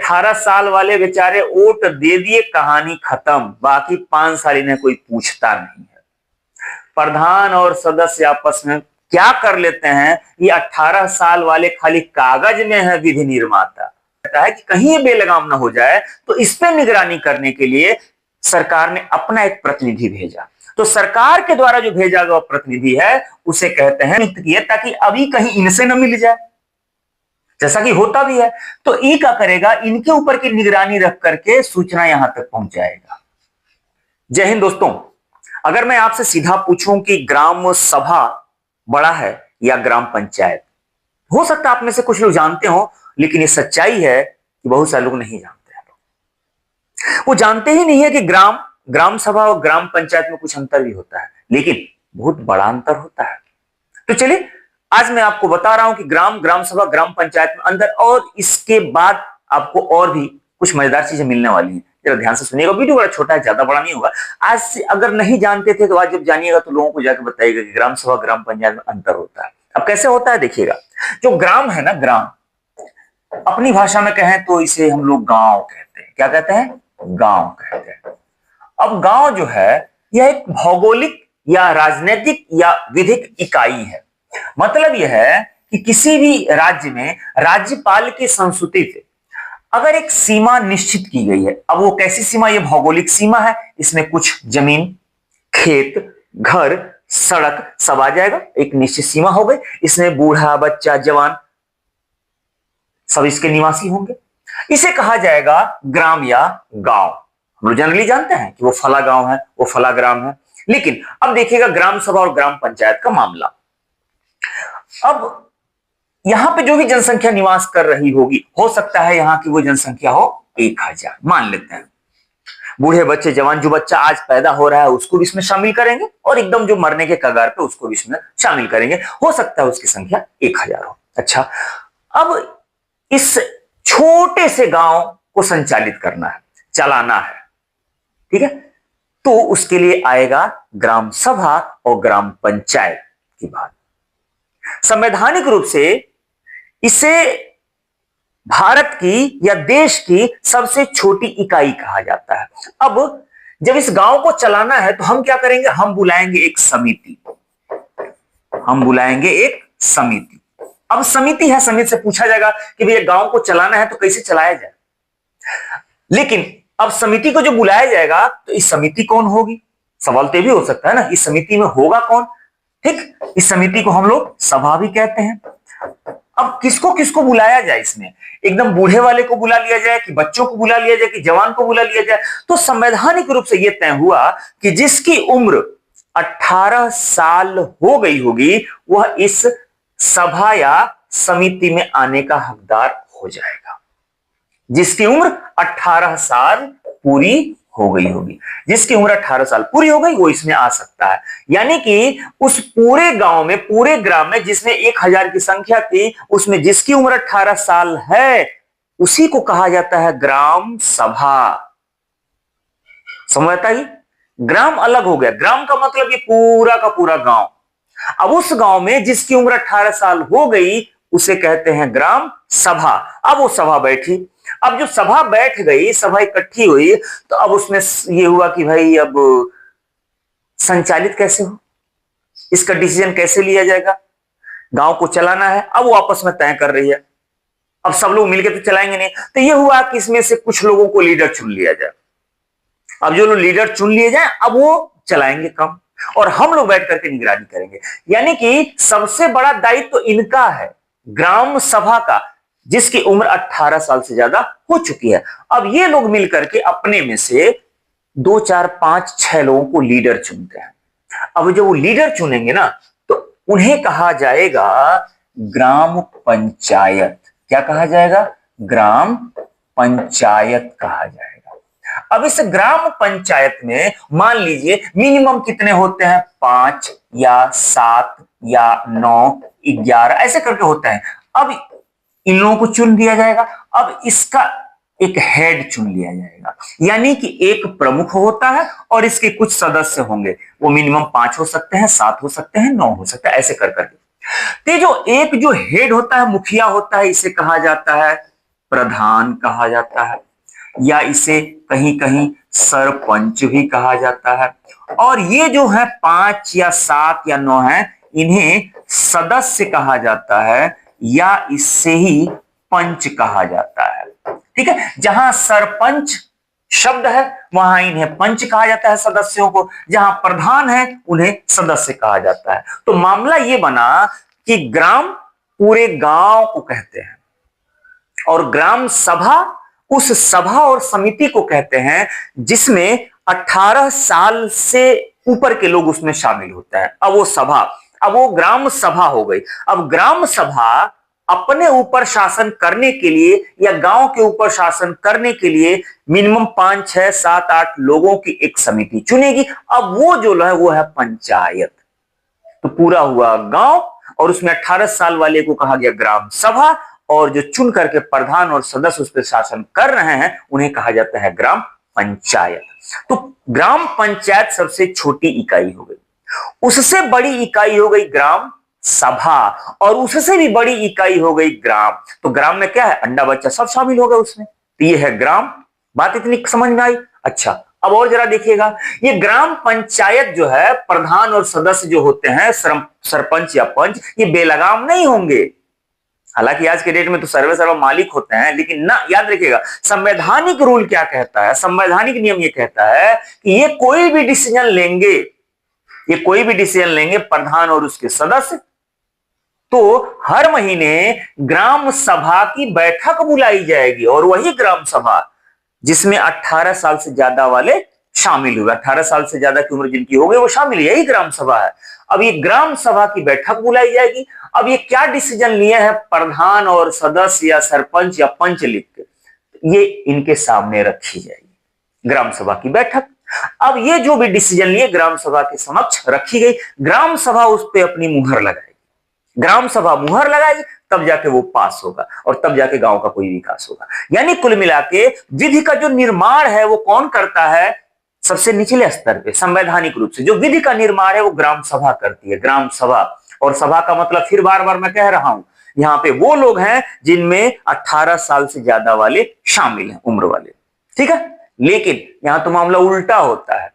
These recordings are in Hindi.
18 साल वाले बेचारे वोट दे दिए, कहानी खत्म, बाकी 5 साल इन्हें कोई पूछता नहीं है। प्रधान और सदस्य आपस में क्या कर लेते हैं, ये 18 साल वाले खाली कागज में है विधि निर्माता है कि कहीं ये बेलगाम ना हो जाए, तो इस पे निगरानी करने के लिए सरकार ने अपना एक प्रतिनिधि भेजा। तो सरकार के द्वारा जो भेजा गया प्रतिनिधि है उसे कहते हैं नियुक्त किया, ताकि अभी कहीं इनसे न मिल जाए, जैसा कि होता भी है। तो ये क्या करेगा, इनके ऊपर की निगरानी रख करके सूचना यहां तक पहुंच जाएगा। जय हिंद दोस्तों, अगर मैं आपसे सीधा पूछूं कि ग्राम सभा बड़ा है या ग्राम पंचायत, हो सकता है आप में से कुछ लोग जानते हो, लेकिन ये सच्चाई है कि बहुत सारे लोग नहीं जानते हैं। वो जानते ही नहीं है कि ग्राम सभा और ग्राम पंचायत में कुछ अंतर भी होता है, लेकिन बहुत बड़ा अंतर होता है। तो चलिए आज मैं आपको बता रहा हूं कि ग्राम सभा ग्राम पंचायत में अंदर, और इसके बाद आपको और भी कुछ मजेदार चीजें मिलने वाली हैं। जरा ध्यान से सुनिएगा, वीडियो बड़ा छोटा है, ज्यादा बड़ा नहीं होगा। आज से अगर नहीं जानते थे तो आज जब जानिएगा तो लोगों को जाकर बताइएगा कि ग्राम सभा ग्राम पंचायत में अंतर होता है। अब कैसे होता है देखिएगा। जो ग्राम है ना, ग्राम अपनी भाषा में कहें तो इसे हम लोग गांव कहते हैं। क्या कहते हैं? गांव कहते हैं। अब गांव जो है यह एक भौगोलिक या राजनीतिक या विधिक इकाई है। मतलब यह है कि किसी भी राज्य में राज्यपाल की संस्तुति से अगर एक सीमा निश्चित की गई है, अब वो कैसी सीमा? ये भौगोलिक सीमा है, इसमें कुछ जमीन, खेत, घर, सड़क सब आ जाएगा, एक निश्चित सीमा हो गई। इसमें बूढ़ा, बच्चा, जवान सब इसके निवासी होंगे। इसे कहा जाएगा ग्राम या गांव। हम लोग जनरली जानते हैं कि वो फला गांव है, वो फला ग्राम है। लेकिन अब देखिएगा ग्राम सभा और ग्राम पंचायत का मामला। अब यहां पे जो भी जनसंख्या निवास कर रही होगी, हो सकता है यहां की वो जनसंख्या हो 1000, मान लेते हैं। बूढ़े, बच्चे, जवान, जो बच्चा आज पैदा हो रहा है उसको भी इसमें शामिल करेंगे, और एकदम जो मरने के कगार पे उसको भी इसमें शामिल करेंगे। हो सकता है उसकी संख्या 1000 हो। अच्छा, अब इस छोटे से गांव को संचालित करना है, चलाना है, ठीक है, तो उसके लिए आएगा ग्राम सभा और ग्राम पंचायत की बात। संवैधानिक रूप से इसे भारत की या देश की सबसे छोटी इकाई कहा जाता है। अब जब इस गांव को चलाना है तो हम क्या करेंगे? हम बुलाएंगे एक समिति। हम बुलाएंगे एक समिति। अब समिति है, समिति से पूछा जाएगा कि भैया गांव को चलाना है तो कैसे चलाया जाए। लेकिन अब समिति को जो बुलाया जाएगा तो इस समिति कौन होगी? सवाल तो भी हो सकता है ना, इस समिति में होगा कौन? ठीक, इस समिति को हम लोग सभा भी कहते हैं। अब किसको किसको बुलाया जाए इसमें? एकदम बूढ़े वाले को बुला लिया जाए कि बच्चों को बुला लिया जाए कि जवान को बुला लिया जाए? तो संवैधानिक रूप से यह तय हुआ कि जिसकी उम्र 18 साल हो गई होगी वह इस सभा या समिति में आने का हकदार हो जाएगा। जिसकी उम्र 18 साल पूरी हो गई होगी, जिसकी उम्र 18 साल पूरी हो गई वो इसमें आ सकता है। यानी कि उस पूरे गांव में, पूरे ग्राम में जिसमें 1000 की संख्या थी, उसमें जिसकी उम्र 18 साल है उसी को कहा जाता है ग्राम सभा। समझ आता है? ग्राम अलग हो गया। ग्राम का मतलब ये पूरा का पूरा गांव। अब उस गांव में जिसकी उम्र 18 साल हो गई उसे कहते हैं ग्राम सभा। अब वो सभा बैठी। अब जो सभा बैठ गई, सभा इकट्ठी हुई, तो अब उसमें ये हुआ कि भाई अब संचालित कैसे हो, इसका डिसीजन कैसे लिया जाएगा। गांव को चलाना है, अब वो आपस में तय कर रही है। अब सब लोग मिलकर तो चलाएंगे नहीं, तो ये हुआ कि इसमें से कुछ लोगों को लीडर चुन लिया जाए। अब जो लोग लीडर चुन लिए जाए अब वो चलाएंगे काम, और हम लोग बैठ करके निगरानी करेंगे। यानी कि सबसे बड़ा दायित्व तो इनका है, ग्राम सभा का, जिसकी उम्र 18 साल से ज्यादा हो चुकी है। अब ये लोग मिलकर के अपने में से 2, 4, 5, 6 लोगों को लीडर चुनते हैं। अब जब वो लीडर चुनेंगे ना तो उन्हें कहा जाएगा ग्राम पंचायत। क्या कहा जाएगा? ग्राम पंचायत कहा जाएगा। अब इस ग्राम पंचायत में मान लीजिए मिनिमम कितने होते हैं? 5 या 7 या 9, 11 ऐसे करके होते हैं। अब इन लोगों को चुन दिया जाएगा। अब इसका एक हेड चुन लिया जाएगा, यानी कि एक प्रमुख होता है और इसके कुछ सदस्य होंगे। वो मिनिमम 5 हो सकते हैं, 7 हो सकते हैं, 9 हो सकता है, ऐसे कर करके। तो जो एक जो हेड होता है, मुखिया होता है, इसे कहा जाता है प्रधान कहा जाता है, या इसे कहीं कहीं सरपंच भी कहा जाता है। और ये जो है 5 या 7 या 9 है, इन्हें सदस्य कहा जाता है, या इससे ही पंच कहा जाता है। ठीक है, जहां सरपंच शब्द है वहां इन्हें पंच कहा जाता है सदस्यों को, जहां प्रधान है उन्हें सदस्य कहा जाता है। तो मामला ये बना कि ग्राम पूरे गांव को कहते हैं, और ग्राम सभा उस सभा और समिति को कहते हैं जिसमें 18 साल से ऊपर के लोग उसमें शामिल होते हैं। अब वो ग्राम सभा हो गई। अब ग्राम सभा अपने ऊपर शासन करने के लिए या गांव के ऊपर शासन करने के लिए मिनिमम 5, 6, 7, 8 लोगों की एक समिति चुनेगी। अब वो जो है वो है पंचायत। तो पूरा हुआ गांव, और उसमें 18 साल वाले को कहा गया ग्राम सभा, और जो चुन करके प्रधान और सदस्य उस पर शासन कर रहे हैं उन्हें कहा जाता है ग्राम पंचायत। तो ग्राम पंचायत सबसे छोटी इकाई हो गई, उससे बड़ी इकाई हो गई ग्राम सभा, और उससे भी बड़ी इकाई हो गई ग्राम। तो ग्राम में क्या है, अंडा बच्चा सब शामिल हो गए उसमें। तो ये है ग्राम। बात इतनी समझ में आई? अच्छा, अब और जरा देखिएगा, ये ग्राम पंचायत जो है, प्रधान और सदस्य जो होते हैं सरपंच या पंच, ये बेलगाम नहीं होंगे। हालांकि आज के डेट में तो सर्वे मालिक होते हैं, लेकिन ना, याद रखिएगा संवैधानिक रूल क्या कहता है, संवैधानिक नियम ये कहता है कि ये कोई भी डिसीजन लेंगे प्रधान और उसके सदस्य, तो हर महीने ग्राम सभा की बैठक बुलाई जाएगी, और वही ग्राम सभा जिसमें 18 साल से ज्यादा वाले शामिल हुए, 18 साल से ज्यादा की उम्र जिनकी हो गई वो शामिल, यही ग्राम सभा है। अब ये ग्राम सभा की बैठक बुलाई जाएगी। अब ये क्या डिसीजन लिए हैं प्रधान और सदस्य या सरपंच या पंच लिख के, ये इनके सामने रखी जाएगी ग्राम सभा की बैठक। अब ये जो भी डिसीजन लिए ग्राम सभा के समक्ष रखी गई, ग्राम सभा उस पर अपनी मुहर लगाएगी। ग्राम सभा मुहर लगाएगी, तब जाके वो पास होगा, और तब जाके गांव का कोई विकास होगा। यानी कुल मिला के विधि का जो निर्माण है वो कौन करता है, सबसे निचले स्तर पे संवैधानिक रूप से जो विधि का निर्माण है वो ग्राम सभा करती है, ग्राम सभा। और सभा का मतलब फिर बार बार मैं कह रहा हूं, यहाँ पे वो लोग हैं जिनमें 18 साल से ज्यादा वाले शामिल हैं, उम्र वाले। ठीक है, लेकिन यहां तो मामला उल्टा होता है।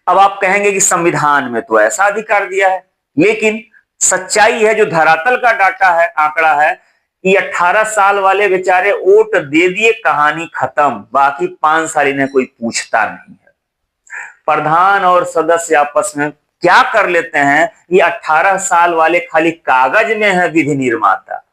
अब आप कहेंगे कि संविधान में तो ऐसा अधिकार दिया है, लेकिन सच्चाई है, जो धरातल का डाटा है, आंकड़ा है कि 18 साल वाले बेचारे वोट दे दिए, कहानी खत्म। बाकी 5 साल इन्हें कोई पूछता नहीं है। प्रधान और सदस्य आपस में क्या कर लेते हैं, ये 18 साल वाले खाली कागज में है विधि निर्माता,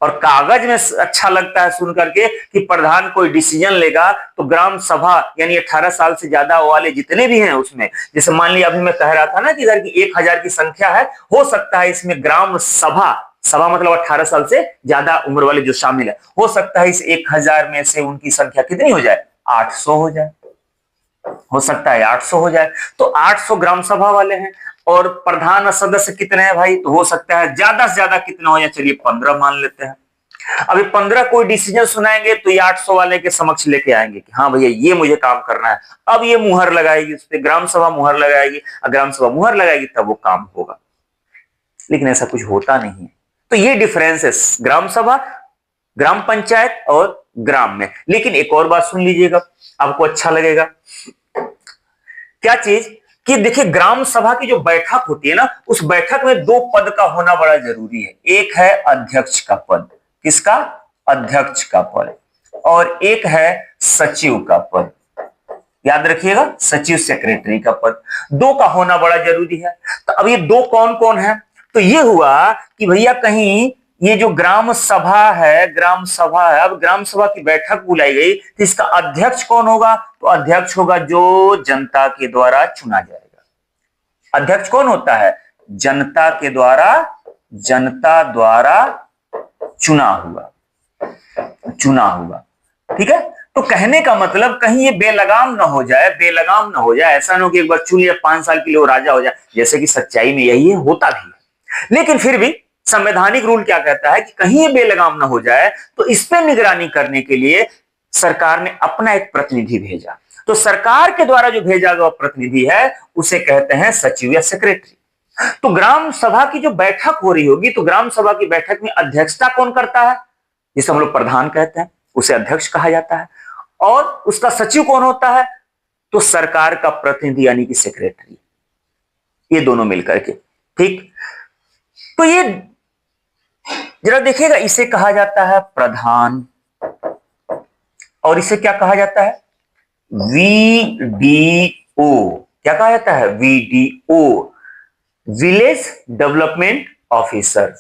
और कागज में अच्छा लगता है सुन करके कि प्रधान कोई डिसीजन लेगा तो ग्राम सभा यानी 18 साल से ज्यादा वाले जितने भी हैं उसमें, जैसे मान लिया अभी मैं कह रहा था ना कि इधर की 1000 की संख्या है, हो सकता है इसमें ग्राम सभा मतलब 18 साल से ज्यादा उम्र वाले जो शामिल है, हो सकता है इस 1000 में से उनकी संख्या कितनी हो जाए, 800 हो जाए, हो सकता है 800 हो जाए। तो 800 ग्राम सभा वाले हैं, और प्रधान सदस्य कितने हैं भाई, तो हो सकता है ज्यादा से ज्यादा कितना हो जाए, चलिए 15 मान लेते हैं। अभी 15 कोई डिसीजन सुनाएंगे तो ये 800 वाले के समक्ष लेके आएंगे कि हाँ भैया ये मुझे काम करना है। अब ये मुहर लगाएगी उस पर, ग्राम सभा मुहर लगाएगी, ग्राम सभा मुहर लगाएगी तब वो काम होगा। लेकिन ऐसा कुछ होता नहीं है। तो ये डिफरेंस है ग्राम सभा, ग्राम पंचायत और ग्राम में। लेकिन एक और बात सुन लीजिएगा, आपको अच्छा लगेगा। क्या चीज कि देखिए, ग्राम सभा की जो बैठक होती है ना, उस बैठक में 2 पद का होना बड़ा जरूरी है। एक है अध्यक्ष का पद, किसका, अध्यक्ष का पद, और एक है सचिव का पद। याद रखिएगा, सचिव सेक्रेटरी का पद, 2 का होना बड़ा जरूरी है। तो अब ये 2 कौन कौन है, तो ये हुआ कि भैया कहीं ये जो ग्राम सभा है, अब ग्राम सभा की बैठक बुलाई गई तो इसका अध्यक्ष कौन होगा, तो अध्यक्ष होगा जो जनता के द्वारा चुना जाएगा। अध्यक्ष कौन होता है, जनता द्वारा चुना हुआ। ठीक है, तो कहने का मतलब कहीं ये बेलगाम ना हो जाए, ऐसा ना हो कि एक बार चुन लिया 5 साल के लिए वो राजा हो जाए, जैसे कि सच्चाई में यही है, होता भी है। लेकिन फिर भी संवैधानिक रूल क्या कहता है कि कहीं ये बेलगाम ना हो जाए, तो इस पे निगरानी करने के लिए सरकार ने अपना एक प्रतिनिधि भेजा। तो सरकार के द्वारा जो भेजा गया प्रतिनिधि है उसे कहते हैं सचिव या सेक्रेटरी। तो ग्राम सभा की जो बैठक हो रही होगी, तो ग्राम सभा की बैठक में अध्यक्षता कौन करता है, जिसे हम लोग प्रधान कहते हैं, उसे अध्यक्ष कहा जाता है। और उसका सचिव कौन होता है? तो सरकार का प्रतिनिधि यानी कि सेक्रेटरी, ये दोनों मिलकर के। ठीक, तो ये जरा देखिएगा, इसे कहा जाता है प्रधान और इसे क्या कहा जाता है? वीडीओ। क्या कहा जाता है? Video, village development officer.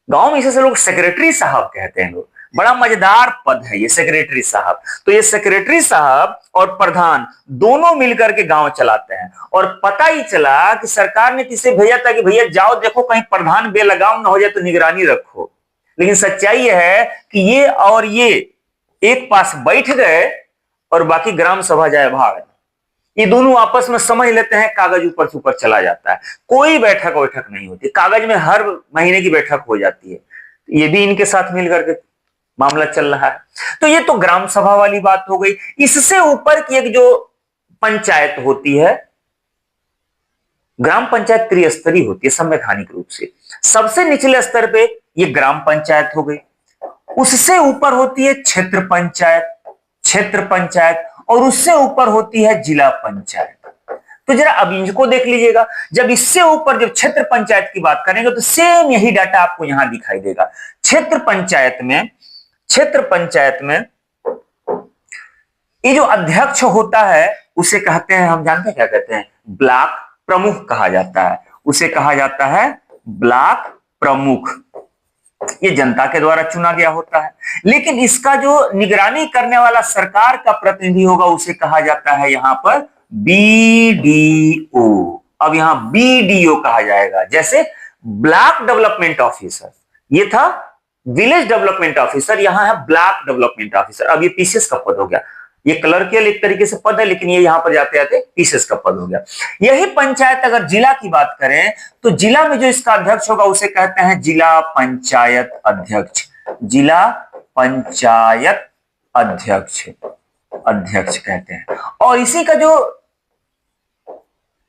गांव में इसे लोग सेक्रेटरी साहब कहते हैं लोग। बड़ा मजेदार पद है ये सेक्रेटरी साहब। तो ये सेक्रेटरी साहब और प्रधान दोनों मिलकर के गांव चलाते हैं। और पता ही चला कि सरकार ने किसे भेजा था कि भैया जाओ देखो कहीं प्रधान बेलगाम ना हो जाए तो निगरानी रखो। लेकिन सच्चाई यह है कि ये और ये एक पास बैठ गए और बाकी ग्राम सभा जाए भाग। ये दोनों आपस में समझ लेते हैं, कागज ऊपर से ऊपर चला जाता है। कोई बैठक वैठक नहीं होती, कागज में हर महीने की बैठक हो जाती है। ये भी इनके साथ मिलकर के मामला चल रहा है। तो ये तो ग्राम सभा वाली बात हो गई। इससे ऊपर की एक जो पंचायत होती है, ग्राम पंचायत त्रिस्तरीय होती है संवैधानिक रूप से। सबसे निचले स्तर पे ये ग्राम पंचायत हो गई, उससे ऊपर होती है क्षेत्र पंचायत और उससे ऊपर होती है जिला पंचायत। तो जरा अब इनको देख लीजिएगा। जब इससे ऊपर जब क्षेत्र पंचायत की बात करेंगे तो सेम यही डाटा आपको यहां दिखाई देगा। क्षेत्र पंचायत में ये जो अध्यक्ष होता है उसे कहते हैं, हम जानते हैं क्या कहते हैं? ब्लॉक प्रमुख कहा जाता है। उसे कहा जाता है ब्लॉक प्रमुख। ये जनता के द्वारा चुना गया होता है। लेकिन इसका जो निगरानी करने वाला सरकार का प्रतिनिधि होगा उसे कहा जाता है यहां पर बीडीओ। अब यहां बीडीओ कहा जाएगा। जैसे ब्लॉक डेवलपमेंट ऑफिसर ये था विलेज डेवलपमेंट ऑफिसर, यहां है ब्लॉक डेवलपमेंट ऑफिसर। अब ये पीसीएस का पद हो गया। ये क्लर्कियल एक तरीके से पद है, लेकिन ये यहां पर जाते जाते पीसीएस का पद हो गया। यही पंचायत अगर जिला की बात करें तो जिला में जो इसका अध्यक्ष होगा उसे कहते हैं जिला पंचायत अध्यक्ष। जिला पंचायत अध्यक्ष कहते हैं। और इसी का जो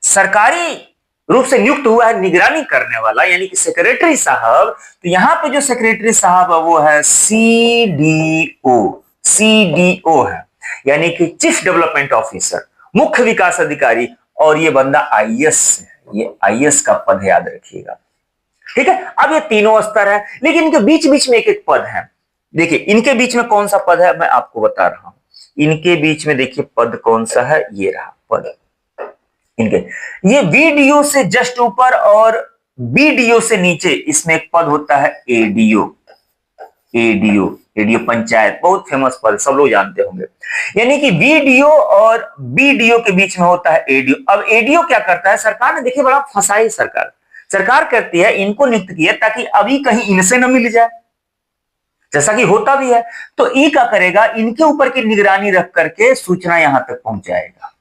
सरकारी रूप से नियुक्त हुआ है निगरानी करने वाला यानी कि सेक्रेटरी साहब, तो यहां पे जो सेक्रेटरी साहब है वो है सीडीओ है, यानी कि चीफ डेवलपमेंट ऑफिसर, मुख्य विकास अधिकारी। और ये बंदा आईएएस है, ये आईएएस का पद है, याद रखिएगा। ठीक है, अब ये तीनों स्तर है, लेकिन इनके बीच बीच में एक एक पद है। देखिए इनके बीच में कौन सा पद है मैं आपको बता रहा हूं। इनके बीच में देखिए पद कौन सा है, ये रहा पद इनके। ये वीडीओ से जस्ट ऊपर और बीडीओ से नीचे इसमें एक पद होता है एडीओ पंचायत, बहुत फेमस पद, सब लोग जानते होंगे। यानी कि वीडीओ और बीडीओ के बीच में होता है एडीओ। अब एडीओ क्या करता है? सरकार ने देखिए बड़ा फंसाई सरकार करती है इनको नियुक्त किया ताकि अभी कहीं इनसे न मिल जाए, जैसा कि होता भी है। तो ई क्या करेगा? इनके ऊपर की निगरानी रख करके सूचना यहां तक पहुंचाएगा।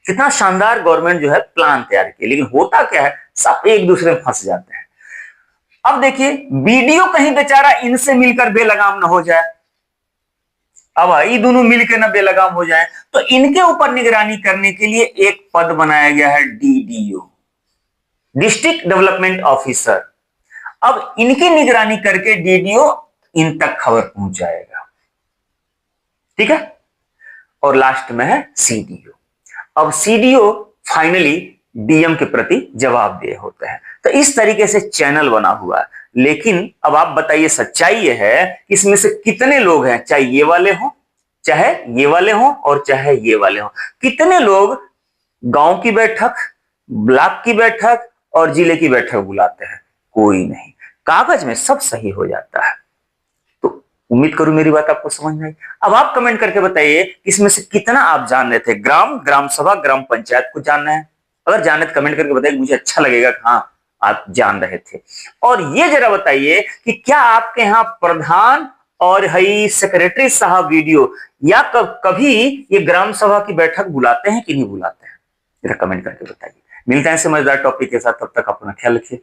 कितना शानदार गवर्नमेंट जो है प्लान तैयार किया, लेकिन होता क्या है? सब एक दूसरे में फंस जाते हैं। अब देखिए बीडीओ कहीं बेचारा इनसे मिलकर बेलगाम ना हो जाए। अब ये दोनों मिलकर ना बेलगाम हो जाए, तो इनके ऊपर निगरानी करने के लिए एक पद बनाया गया है डीडीओ, डिस्ट्रिक्ट डेवलपमेंट ऑफिसर। अब इनकी निगरानी करके डीडीओ इन तक खबर पहुंचाएगा। ठीक है, और लास्ट में है सीडीओ। अब सीडीओ फाइनली डीएम के प्रति जवाबदेह होता है। तो इस तरीके से चैनल बना हुआ है। लेकिन अब आप बताइए, सच्चाई यह है कि इसमें से कितने लोग हैं, चाहे ये वाले हों, चाहे ये वाले हों और चाहे ये वाले हों, कितने लोग गांव की बैठक, ब्लॉक की बैठक और जिले की बैठक बुलाते हैं? कोई नहीं। कागज में सब सही हो जाता है। तो उम्मीद करूं मेरी बात आपको समझ में आई। अब आप कमेंट करके बताइए इसमें से कितना आप जान रहे थे, ग्राम सभा, ग्राम पंचायत को जानना है? अगर जाने तो कमेंट करके बताइए, मुझे अच्छा लगेगा कि हाँ आप जान रहे थे। और ये जरा बताइए कि क्या आपके यहाँ प्रधान और हई सेक्रेटरी साहब वीडियो या कभी ये ग्राम सभा की बैठक बुलाते हैं कि नहीं बुलाते हैं? जरा कमेंट करके बताइए। मिलते हैं समझदार टॉपिक के साथ, तब तक अपना ख्याल रखिए।